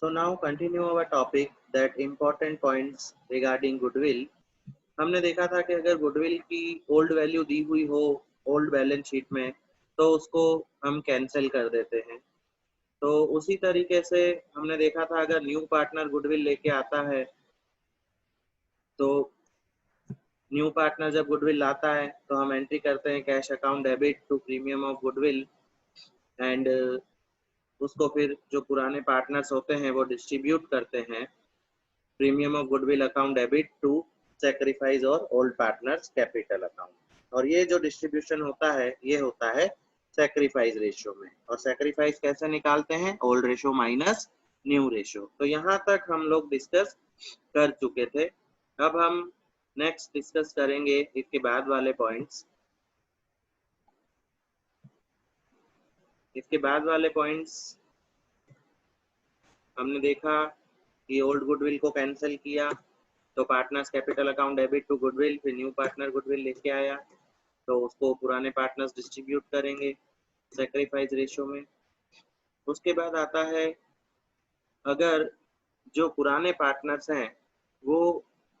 So now continue our topic that important points regarding goodwill. हमने देखा था कि अगर गुडविल की ओल्ड वैल्यू दी हुई हो ओल्ड बैलेंस शीट में तो उसको हम कैंसिल कर देते हैं। तो उसी तरीके से हमने देखा था अगर न्यू पार्टनर गुडविल लेके आता है तो न्यू पार्टनर जब गुडविल लाता है तो हम एंट्री करते हैं cash account debit to premium of goodwill and उसको फिर जो पुराने पार्टनर्स होते हैं वो डिस्ट्रीब्यूट करते हैं premium of goodwill account debit to sacrifice और ओल्ड पार्टनर्स कैपिटल अकाउंट। और ये जो डिस्ट्रीब्यूशन होता है ये होता है सैक्रिफाइस रेशियो में। और सैक्रिफाइस कैसे निकालते हैं? Old ratio minus new ratio. तो यहाँ तक हम लोग डिस्कस कर चुके थे। अब हम नेक्स्ट डिस्कस करेंगे इसके बाद वाले पॉइंट्स। इसके बाद वाले पॉइंट्स हमने देखा कि ओल्ड गुडविल को कैंसिल किया तो partners capital account debit to goodwill, फिर न्यू पार्टनर गुडविल लेके आया तो उसको पुराने पार्टनर्स डिस्ट्रीब्यूट करेंगे सैक्रिफाइस रेशियो में। उसके बाद आता है अगर जो पुराने पार्टनर्स हैं वो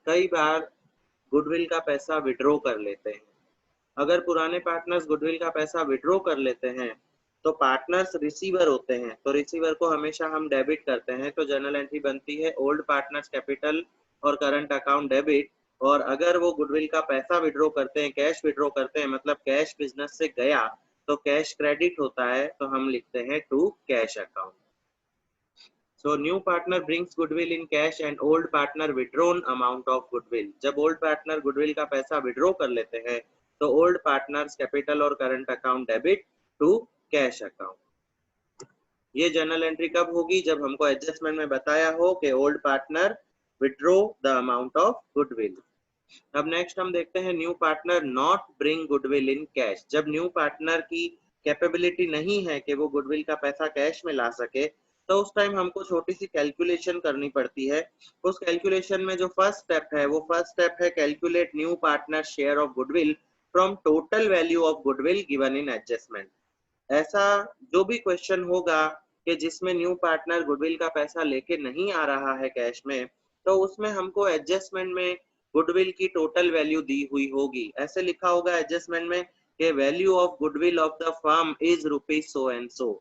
कई बार गुडविल का पैसा विड्रॉ कर लेते हैं। अगर पुराने पार्टनर्स गुडविल का पैसा विड्रॉ कर लेते हैं तो पार्टनर्स रिसीवर होते हैं, तो रिसीवर को हमेशा हम डेबिट करते हैं। तो जर्नल एंट्री बनती है ओल्ड पार्टनर्स कैपिटल और करंट अकाउंट डेबिट। और अगर वो गुडविल का पैसा विड्रॉ करते हैं, कैश विड्रॉ करते हैं, मतलब कैश बिजनेस से गया तो कैश क्रेडिट होता है, तो हम लिखते हैं to cash account. So new partner brings goodwill in cash and old partner withdrawn amount of goodwill. जब old partner goodwill का पैसा withdraw कर लेते हैं तो old partners capital और current account debit to cash account। ये जर्नल एंट्री कब होगी? जब हमको एडजस्टमेंट में बताया हो कि old partner withdraw the amount of goodwill. अब नेक्स्ट हम देखते हैं new partner not bring goodwill in cash. जब न्यू पार्टनर की कैपेबिलिटी नहीं है कि वो गुडविल का पैसा कैश में ला सके तो उस टाइम हमको छोटी सी कैलकुलेशन करनी पड़ती है। उस कैलकुलेशन में जो फर्स्ट स्टेप है वो फर्स्ट स्टेप है calculate new partner share of goodwill from total value of goodwill given in adjustment. ऐसा जो भी क्वेश्चन होगा कि जिसमें न्यू पार्टनर गुडविल का पैसा लेके नहीं आ रहा है कैश में, तो उसमें हमको एडजस्टमेंट में गुडविल की टोटल वैल्यू दी हुई होगी। ऐसे लिखा होगा एडजस्टमेंट में कि value of goodwill of the firm is rupees so and so.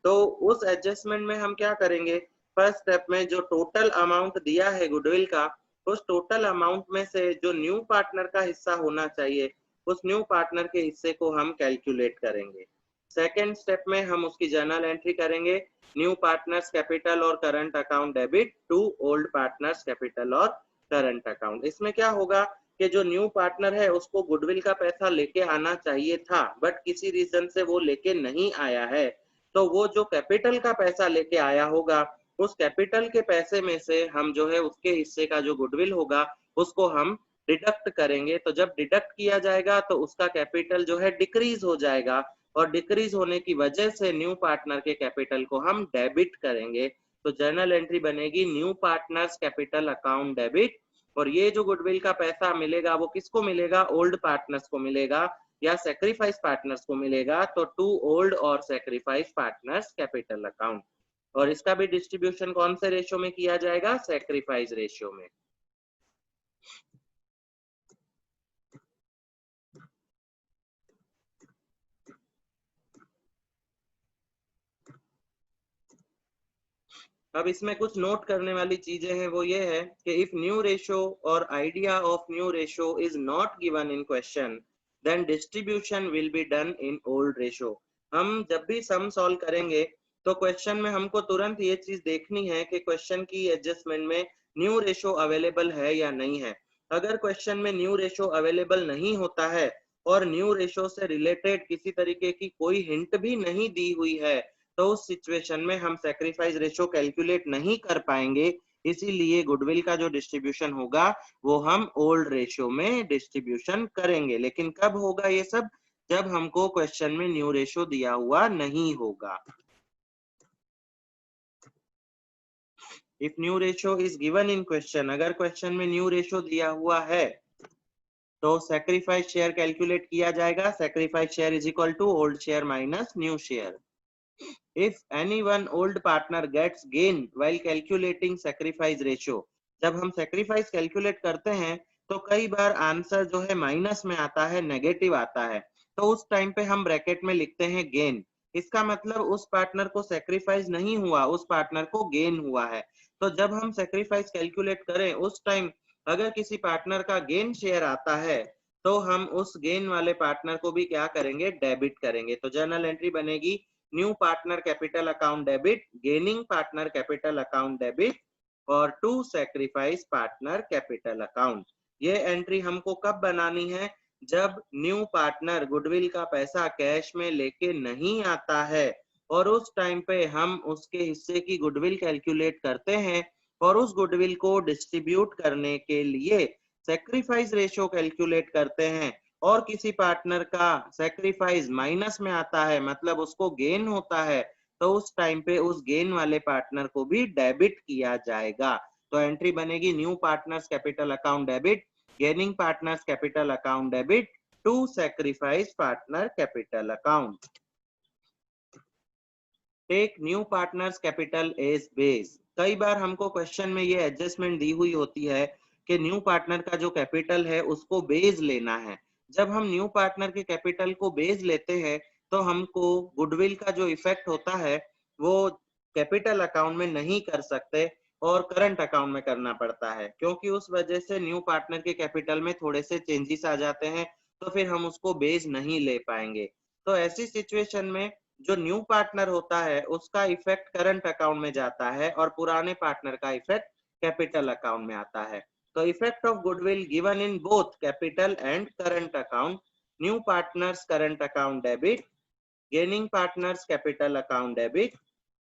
तो उस एडजस्टमेंट में हम क्या करेंगे? फर्स्ट स्टेप में जो टोटल अमाउंट दिया है गुडविल का, उस टोटल अमाउंट में से जो न्यू पार्टनर का हिस्सा होना चाहिए उस न्यू पार्टनर के हिस्से को हम कैलकुलेट करेंगे। सेकेंड स्टेप में हम उसकी जर्नल एंट्री करेंगे न्यू पार्टनर्स कैपिटल और current account debit to old partners capital और करंट अकाउंट। इसमें क्या होगा कि जो न्यू पार्टनर है उसको गुडविल का पैसा लेके आना चाहिए था बट किसी रीजन से वो लेके नहीं आया है, तो वो जो कैपिटल का पैसा लेके आया होगा उस कैपिटल के पैसे में से हम जो है उसके हिस्से का जो गुडविल होगा उसको हम डिडक्ट करेंगे। तो जब डिडक्ट किया जाएगा तो उसका कैपिटल जो है डिक्रीज हो जाएगा और डिक्रीज होने की वजह से न्यू पार्टनर के कैपिटल को हम डेबिट करेंगे। तो जर्नल एंट्री बनेगी new partners capital account debit. और ये जो गुडविल का पैसा मिलेगा वो किसको मिलेगा? ओल्ड पार्टनर्स को मिलेगा या सैक्रिफाइस पार्टनर्स को मिलेगा। तो टू ओल्ड और सैक्रिफाइस पार्टनर्स कैपिटल अकाउंट। और इसका भी डिस्ट्रीब्यूशन कौन से रेशियो में किया जाएगा? सैक्रिफाइस रेशियो में। अब इसमें कुछ नोट करने वाली चीजें हैं, वो ये है कि इफ न्यू रेशियो और idea of new ratio is not given in question then distribution will be done in old ratio. हम जब भी सम सॉल्व करेंगे तो क्वेश्चन में हमको तुरंत ये चीज देखनी है कि क्वेश्चन की एडजस्टमेंट में न्यू रेशियो अवेलेबल है या नहीं है। अगर क्वेश्चन में न्यू रेशियो अवेलेबल नहीं होता है और न्यू रेशियो से रिलेटेड किसी तरीके की कोई हिंट भी नहीं दी हुई है तो उस सिचुएशन में हम सैक्रिफाइस रेशियो कैलकुलेट नहीं कर पाएंगे। इसीलिए गुडविल का जो डिस्ट्रीब्यूशन होगा वो हम ओल्ड रेशियो में डिस्ट्रीब्यूशन करेंगे। लेकिन कब होगा ये सब? जब हमको क्वेश्चन में न्यू रेशियो दिया हुआ नहीं होगा। If new ratio is given in question, अगर क्वेश्चन में न्यू रेशियो दिया हुआ है तो सैक्रिफाइस शेयर कैलकुलेट किया जाएगा। Sacrifice share is equal to old share minus new share. if any one old partner gets gain while calculating sacrifice ratio, जब हम sacrifice calculate करते हैं तो कई बार आंसर जो है माइनस में आता है, नेगेटिव आता है, तो उस टाइम पे हम ब्रैकेट में लिखते हैं गेन। इसका मतलब उस पार्टनर को सेक्रीफाइस नहीं हुआ, उस पार्टनर को गेन हुआ है। तो जब हम सेक्रीफाइस कैलकुलेट करें उस टाइम अगर किसी पार्टनर का गेन शेयर आता है तो हम उस गेन वाले पार्टनर को भी क्या करेंगे, डेबिट करेंगे। तो जर्नल एंट्री बनेगी new partner capital account debit, gaining partner capital account debit और to sacrifice partner capital account. ये एंट्री हमको कब बनानी है, जब न्यू पार्टनर गुडविल का पैसा कैश में लेके नहीं आता है और उस टाइम पे हम उसके हिस्से की गुडविल कैलकुलेट करते हैं और उस गुडविल को डिस्ट्रीब्यूट करने के लिए सैक्रिफाइस रेशियो कैलकुलेट करते हैं और किसी पार्टनर का सैक्रिफाइस माइनस में आता है, मतलब उसको गेन होता है, तो उस टाइम पे उस गेन वाले पार्टनर को भी डेबिट किया जाएगा। तो एंट्री बनेगी new partners capital account debit, gaining partners capital account debit to sacrifice partner capital account. Take new partners capital as base. कई बार हमको क्वेश्चन में ये एडजस्टमेंट दी हुई होती है कि न्यू पार्टनर का जो कैपिटल है उसको बेस लेना है। जब हम न्यू पार्टनर के कैपिटल को बेस लेते हैं तो हमको गुडविल का जो इफेक्ट होता है वो कैपिटल अकाउंट में नहीं कर सकते और करंट अकाउंट में करना पड़ता है, क्योंकि उस वजह से न्यू पार्टनर के कैपिटल में थोड़े से चेंजेस आ जाते हैं, तो फिर हम उसको बेस नहीं ले पाएंगे। तो ऐसी सिचुएशन में जो न्यू पार्टनर होता है उसका इफेक्ट करंट अकाउंट में जाता है और पुराने पार्टनर का इफेक्ट कैपिटल अकाउंट में आता है। तो effect of goodwill given in both capital and current account, new partners current account debit, gaining partners capital account debit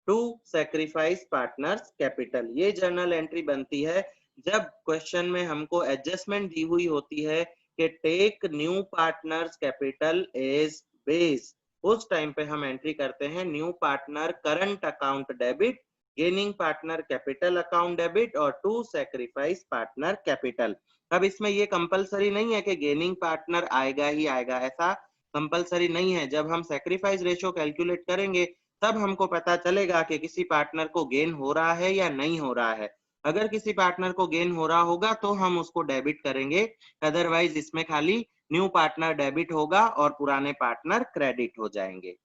to sacrifice partners capital. ये जर्नल एंट्री बनती है जब क्वेश्चन में हमको एडजस्टमेंट दी हुई होती है कि take new partners capital as base. उस टाइम पे हम एंट्री करते हैं new partner current account debit, gaining partner capital account debit और टू सैक्रिफाइस पार्टनर कैपिटल। अब इसमें ये कंपलसरी नहीं है कि गेनिंग पार्टनर आएगा ही आएगा, ऐसा कंपलसरी नहीं है। जब हम सैक्रिफाइस रेशियो कैलकुलेट करेंगे तब हमको पता चलेगा कि किसी पार्टनर को गेन हो रहा है या नहीं हो रहा है। अगर किसी पार्टनर को गेन हो रहा होगा तो हम उसको डेबिट करेंगे, अदरवाइज इसमें खाली न्यू पार्टनर डेबिट होगा और पुराने पार्टनर क्रेडिट हो जाएंगे।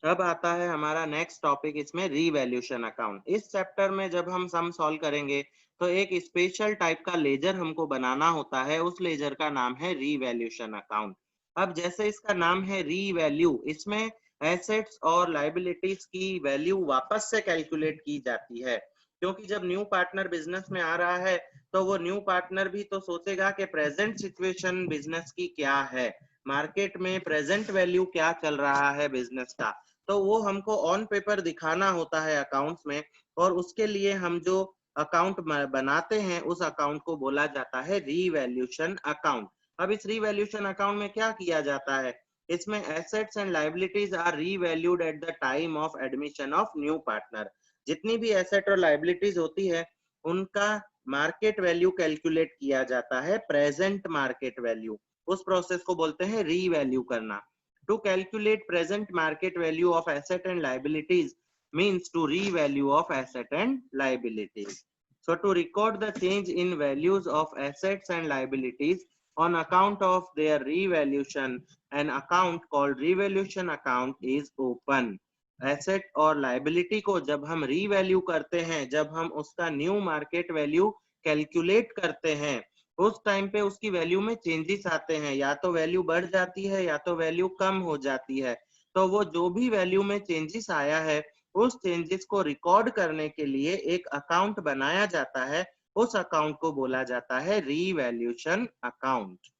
अब आता है हमारा नेक्स्ट टॉपिक, इसमें रीवैल्यूएशन अकाउंट। इस चैप्टर में जब हम सम सॉल्व करेंगे तो एक स्पेशल टाइप का लेजर हमको बनाना होता है, उस लेजर का नाम है रीवैल्यूएशन अकाउंट। अब जैसे इसका नाम है रीवैल्यू, इसमें एसेट्स और लायबिलिटीज की वैल्यू वापस से कैलकुलेट की जाती है, क्योंकि जब न्यू पार्टनर बिजनेस में आ रहा है तो वो न्यू पार्टनर भी तो सोचेगा कि प्रेजेंट सिचुएशन बिजनेस की क्या है, मार्केट में प्रेजेंट वैल्यू क्या चल रहा है बिजनेस का, तो वो हमको ऑन पेपर दिखाना होता है अकाउंट्स में, और उसके लिए हम जो अकाउंट बनाते हैं उस अकाउंट को बोला जाता है रीवैल्यूएशन अकाउंट। अब इस रीवैल्यूएशन अकाउंट में क्या किया जाता है, इसमें assets and liabilities are revalued at the time of admission of new partner. जितनी भी एसेट और लायबिलिटीज होती है उनका मार्केट वैल्यू कैलकुलेट किया जाता है, प्रेजेंट मार्केट वैल्यू। उस प्रोसेस को बोलते हैं रीवैल्यू करना। To calculate present market value of asset and liabilities means to revalue of asset and liabilities. So to record the change in values of assets and liabilities on account of their revaluation, an account called revaluation account is open. Asset और liability को जब हम revalue करते हैं, जब हम उसका new market value calculate करते हैं, उस टाइम पे उसकी वैल्यू में चेंजेस आते हैं, या तो वैल्यू बढ़ जाती है या तो वैल्यू कम हो जाती है। तो वो जो भी वैल्यू में चेंजेस आया है उस चेंजेस को रिकॉर्ड करने के लिए एक अकाउंट बनाया जाता है, उस अकाउंट को बोला जाता है revaluation account.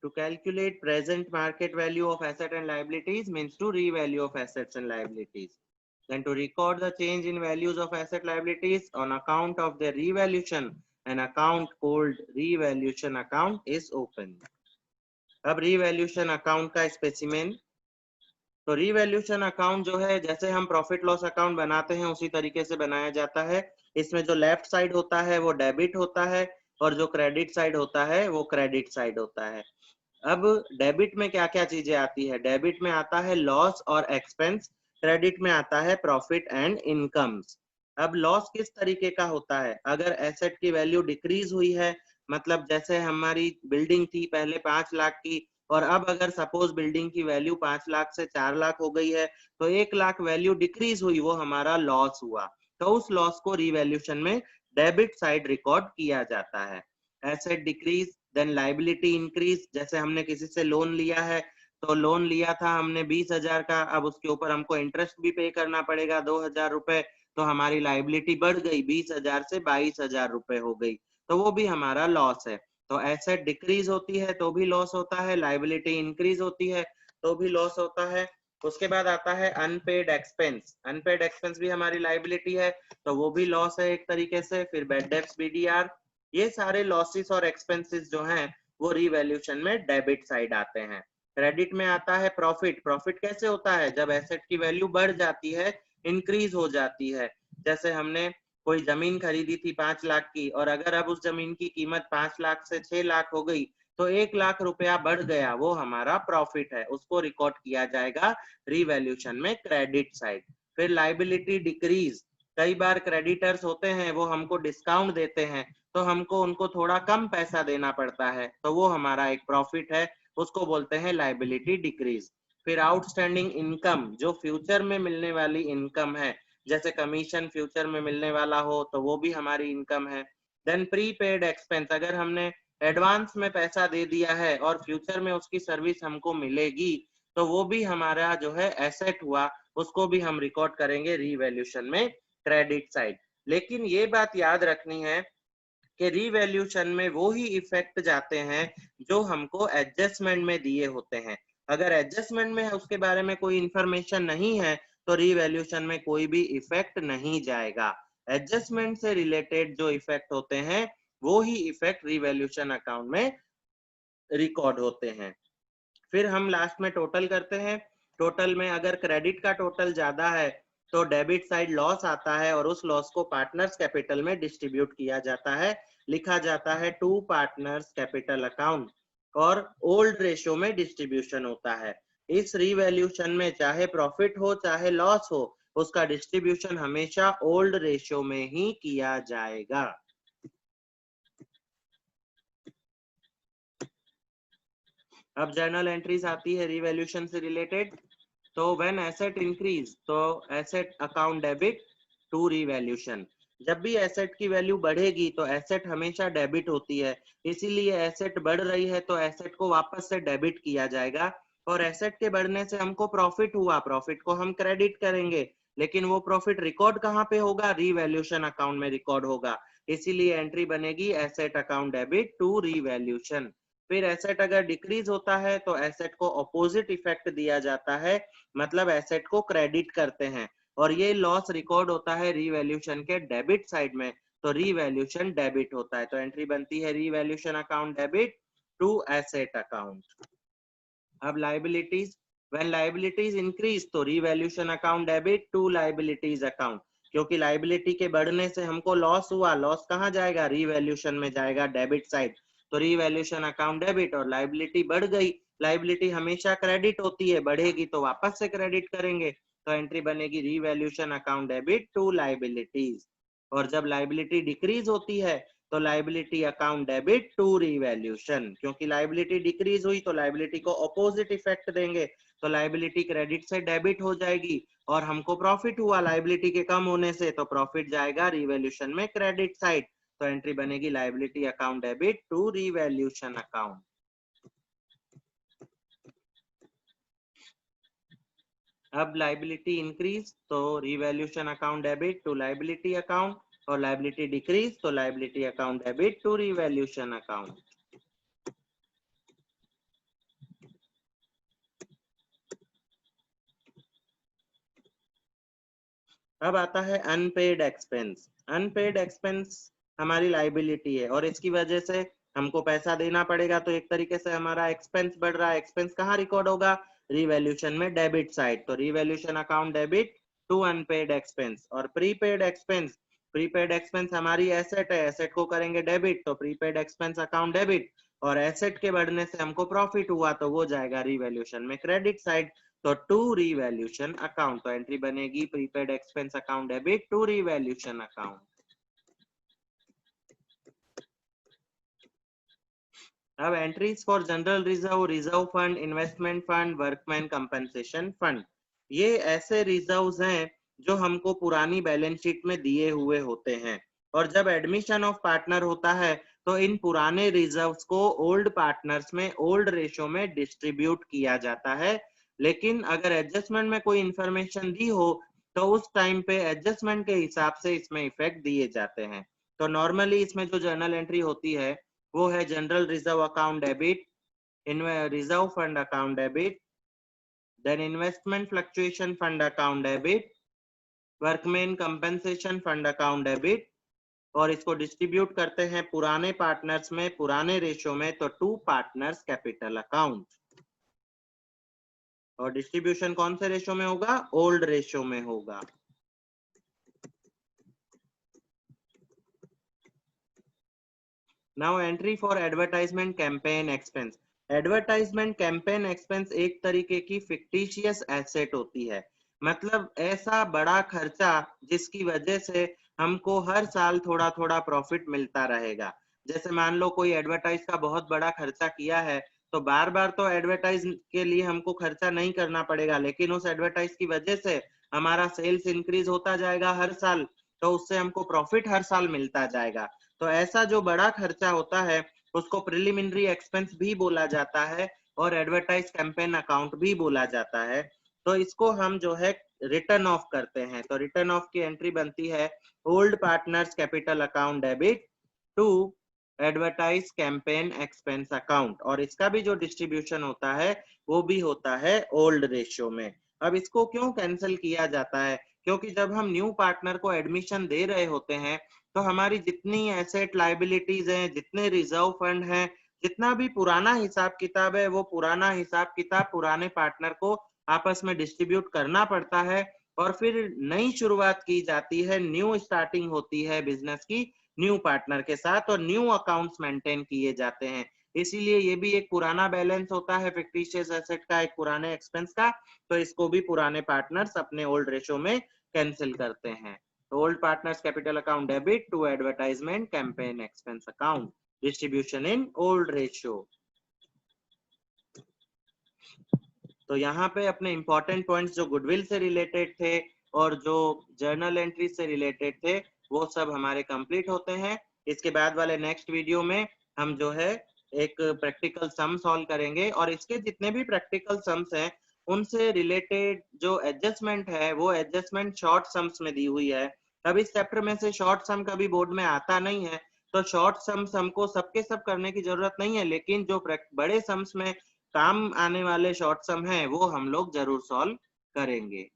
To calculate present market value of asset and liabilities means to revalue of assets and liabilities. Then to record the change in values of asset liabilities on account of their revaluation, an account called revaluation account is opened. अब revaluation account का specimen, तो revaluation account जो है, जैसे हम profit loss account बनाते हैं उसी तरीके से बनाया जाता है। इसमें जो लेफ्ट साइड होता है वो डेबिट होता है और जो क्रेडिट साइड होता है वो क्रेडिट साइड होता है। अब डेबिट में क्या क्या चीजें आती है? डेबिट में आता है लॉस और एक्सपेंस, क्रेडिट में आता है प्रॉफिट एंड इनकम्स। अब लॉस किस तरीके का होता है? अगर एसेट की वैल्यू डिक्रीज हुई है, मतलब जैसे हमारी बिल्डिंग थी पहले 5 लाख की और अब अगर सपोज बिल्डिंग की वैल्यू 5 लाख से 4 लाख हो गई है, तो 1 लाख वैल्यू डिक्रीज हुई, वो हमारा लॉस हुआ। तो उस लॉस को रिवैल्यूएशन में डेबिट साइड रिकॉर्ड किया जाता है। Asset decrease, then liability increase, जैसे हमने किसी से लोन लिया है, तो लोन लिया था हमने 20,000 का, अब उसके ऊपर हमको इंटरेस्ट भी पे करना पड़ेगा 2,000 रुपए, तो हमारी लाइबिलिटी बढ़ गई, 20,000 से 22,000 रुपए हो गई, तो वो भी हमारा लॉस है। तो एसेट डिक्रीज होती है तो भी लॉस होता है, लाइबिलिटी इंक्रीज होती है तो भी लॉस होता है। उसके बाद आता है अनपेड एक्सपेंस। अनपेड एक्सपेंस भी हमारी लाइबिलिटी है तो वो भी लॉस है एक तरीके से। फिर बैड डेब्ट्स, बीडीआर, ये सारे लॉसेस और एक्सपेंसेस जो हैं वो रिवैल्यूएशन में डेबिट साइड आते हैं। क्रेडिट में आता है प्रॉफिट। प्रॉफिट कैसे होता है? जब एसेट की वैल्यू बढ़ जाती है, इंक्रीज हो जाती है। जैसे हमने कोई जमीन खरीदी थी 5 लाख की और अगर अब उस जमीन की कीमत 5 लाख से 6 लाख हो गई, तो 1 लाख रुपया बढ़ गया, वो हमारा प्रॉफिट है, उसको रिकॉर्ड किया जाएगा रिवैल्यूएशन में क्रेडिट साइड। फिर लाइबिलिटी डिक्रीज, कई बार क्रेडिटर्स होते हैं वो हमको डिस्काउंट देते हैं तो हमको उनको थोड़ा कम पैसा देना पड़ता है, तो वो हमारा एक प्रॉफिट है, उसको बोलते हैं लाइबिलिटी डिक्रीज। फिर आउटस्टैंडिंग इनकम, जो फ्यूचर में मिलने वाली इनकम है, जैसे कमीशन फ्यूचर में मिलने वाला हो तो वो भी हमारी इनकम है। देन प्रीपेड एक्सपेंस, अगर हमने एडवांस में पैसा दे दिया है और फ्यूचर में उसकी सर्विस हमको मिलेगी तो वो भी हमारा जो है एसेट हुआ, उसको भी हम रिकॉर्ड करेंगे रिवैल्यूएशन में क्रेडिट साइड। लेकिन ये बात याद रखनी है कि रिवैल्यूएशन में वो ही इफेक्ट जाते हैं जो हमको एडजस्टमेंट में दिए होते हैं। अगर एडजस्टमेंट में उसके बारे में कोई इंफॉर्मेशन नहीं है तो रिवैल्यूएशन में कोई भी इफेक्ट नहीं जाएगा। एडजस्टमेंट से रिलेटेड जो इफेक्ट होते हैं वो ही इफेक्ट रिवैल्यूएशन अकाउंट में रिकॉर्ड होते हैं। फिर हम लास्ट में टोटल करते हैं। टोटल में अगर क्रेडिट का टोटल ज्यादा है तो डेबिट साइड लॉस आता है और उस लॉस को पार्टनर्स कैपिटल में डिस्ट्रीब्यूट किया जाता है, लिखा जाता है टू पार्टनर्स कैपिटल अकाउंट, और ओल्ड रेशियो में डिस्ट्रीब्यूशन होता है। इस रिवैल्यूएशन में चाहे प्रॉफिट हो चाहे लॉस हो, उसका डिस्ट्रीब्यूशन हमेशा ओल्ड रेशियो में ही किया जाएगा। अब जर्नल एंट्रीज आती है रिवैल्यूएशन से रिलेटेड। तो व्हेन एसेट इंक्रीज, तो asset account debit to revaluation. जब भी एसेट की वैल्यू बढ़ेगी तो एसेट हमेशा डेबिट होती है, इसीलिए एसेट बढ़ रही है तो एसेट को वापस से डेबिट किया जाएगा। और एसेट के बढ़ने से हमको प्रॉफिट हुआ, प्रॉफिट को हम क्रेडिट करेंगे, लेकिन वो प्रॉफिट रिकॉर्ड कहाँ पे होगा? रिवैल्यूएशन अकाउंट में रिकॉर्ड होगा। इसीलिए एंट्री बनेगी asset account debit to revaluation. फिर एसेट अगर डिक्रीज होता है तो एसेट को अपोजिट इफेक्ट दिया जाता है, मतलब एसेट को क्रेडिट करते हैं, और ये लॉस रिकॉर्ड होता है रिवैल्यूएशन के डेबिट साइड में, तो रिवैल्यूएशन डेबिट होता है। तो एंट्री बनती है revaluation account debit to asset account. अब लाइबिलिटीज, व्हेन लाइबिलिटीज इंक्रीज, तो revaluation account debit to liabilities account, क्योंकि लाइबिलिटी के बढ़ने से हमको लॉस हुआ, लॉस कहाँ जाएगा? रिवैल्यूएशन में जाएगा, डेबिट साइड। तो रिवैल्यूएशन अकाउंट डेबिट, और लाइबिलिटी बढ़ गई, लाइबिलिटी हमेशा क्रेडिट होती है, बढ़ेगी तो वापस से क्रेडिट करेंगे, तो एंट्री बनेगी revaluation account debit to liabilities. और जब लाइबिलिटी डिक्रीज होती है तो liability account debit to revaluation, क्योंकि लाइबिलिटी डिक्रीज हुई तो लाइबिलिटी को अपोजिट इफेक्ट देंगे, तो लाइबिलिटी क्रेडिट से डेबिट हो जाएगी और हमको प्रॉफिट हुआ लाइबिलिटी के कम होने से, तो प्रॉफिट जाएगा रिवैल्यूएशन में क्रेडिट साइड, तो एंट्री बनेगी liability account debit to revaluation account. अब लाइबिलिटी इंक्रीज तो revaluation account debit to liability account, और लाइबिलिटी डिक्रीज तो liability account debit to revaluation account. अब आता है अनपेड एक्सपेंस। अनपेड एक्सपेंस हमारी लाइबिलिटी है और इसकी वजह से हमको पैसा देना पड़ेगा, तो एक तरीके से हमारा एक्सपेंस बढ़ रहा है। एक्सपेंस कहाँ रिकॉर्ड होगा? रिवैल्यूएशन में डेबिट साइड, तो revaluation account debit to unpaid expense. और प्रीपेड एक्सपेंस, प्रीपेड एक्सपेंस हमारी एसेट है, एसेट को करेंगे डेबिट, तो प्रीपेड एक्सपेंस अकाउंट डेबिट। और एसेट के बढ़ने से हमको प्रॉफिट हुआ तो वो जाएगा रिवैल्यूएशन में क्रेडिट साइड, तो टू रिवैल्यूएशन अकाउंट, तो एंट्री बनेगी prepaid expense account debit to revaluation account. अब entries for general reserve, reserve fund, investment fund, workman compensation fund, ये ऐसे रिजर्व्स हैं जो हमको पुरानी बैलेंस शीट में दिए हुए होते हैं, और जब एडमिशन ऑफ पार्टनर होता है तो इन पुराने रिजर्व्स को ओल्ड पार्टनर्स में ओल्ड रेशो में डिस्ट्रीब्यूट किया जाता है। लेकिन अगर एडजस्टमेंट में कोई इंफॉर्मेशन दी हो तो उस टाइम पे एडजस्टमेंट के हिसाब से इसमें इफेक्ट दिए जाते हैं। तो नॉर्मली इसमें जो जर्नल एंट्री होती है वो है general reserve account debit, reserve fund account debit, then investment fluctuation fund account debit, workman compensation fund account debit, और इसको डिस्ट्रीब्यूट करते हैं पुराने पार्टनर्स में पुराने रेशो में, तो टू पार्टनर्स कैपिटल अकाउंट। और डिस्ट्रीब्यूशन कौन से रेशो में होगा? ओल्ड रेशो में होगा। Now entry for advertisement campaign expense. Advertisement campaign expense एक तरीके की फिक्टिशियस एसेट होती है, मतलब ऐसा बड़ा खर्चा जिसकी वजह से हमको हर साल थोड़ा थोड़ा प्रॉफिट मिलता रहेगा। जैसे मान लो कोई एडवर्टाइज का बहुत बड़ा खर्चा किया है, तो बार बार तो एडवर्टाइज के लिए हमको खर्चा नहीं करना पड़ेगा, लेकिन उस एडवर्टाइज की वजह से हमारा सेल्स इंक्रीज होता जाएगा हर साल, तो उससे हमको प्रॉफिट हर साल मिलता जाएगा। तो ऐसा जो बड़ा खर्चा होता है उसको प्रिलिमिनरी एक्सपेंस भी बोला जाता है और एडवर्टाइज कैंपेन अकाउंट भी बोला जाता है। तो इसको हम जो है रिटर्न ऑफ करते हैं, तो रिटर्न ऑफ की एंट्री बनती है old partners capital account debit to advertise campaign expense account, और इसका भी जो डिस्ट्रीब्यूशन होता है वो भी होता है ओल्ड रेशियो में। अब इसको क्यों कैंसिल किया जाता है? क्योंकि जब हम न्यू पार्टनर को एडमिशन दे रहे होते हैं तो हमारी जितनी एसेट लायबिलिटीज हैं, जितने रिजर्व फंड हैं, जितना भी पुराना हिसाब किताब है, वो पुराना हिसाब किताब पुराने पार्टनर को आपस में डिस्ट्रीब्यूट करना पड़ता है, और फिर नई शुरुआत की जाती है, न्यू स्टार्टिंग होती है बिजनेस की न्यू पार्टनर के साथ, और न्यू अकाउंट्स मेंटेन किए जाते हैं। इसीलिए ये भी एक पुराना बैलेंस होता है फिक्टिशियस एसेट का, एक पुराने एक्सपेंस का, तो इसको भी पुराने पार्टनर्स अपने ओल्ड रेशो में कैंसिल करते हैं। Old partners capital account debit to advertisement campaign expense account, distribution in old ratio। तो यहाँ पे अपने इंपॉर्टेंट पॉइंट्स जो गुडविल से रिलेटेड थे और जो जर्नल एंट्री से रिलेटेड थे वो सब हमारे कंप्लीट होते हैं। इसके बाद वाले नेक्स्ट वीडियो में हम जो है एक प्रैक्टिकल सम सॉल्व करेंगे, और इसके जितने भी प्रैक्टिकल सम्स हैं उनसे रिलेटेड जो एडजस्टमेंट है वो एडजस्टमेंट शॉर्ट सम्स में दी हुई है। अब इस चैप्टर में से शॉर्ट सम कभी बोर्ड में आता नहीं है, तो शॉर्ट सम्स हमको सबके सब करने की जरूरत नहीं है, लेकिन जो बड़े सम्स में काम आने वाले शॉर्ट सम हैं वो हम लोग जरूर सॉल्व करेंगे।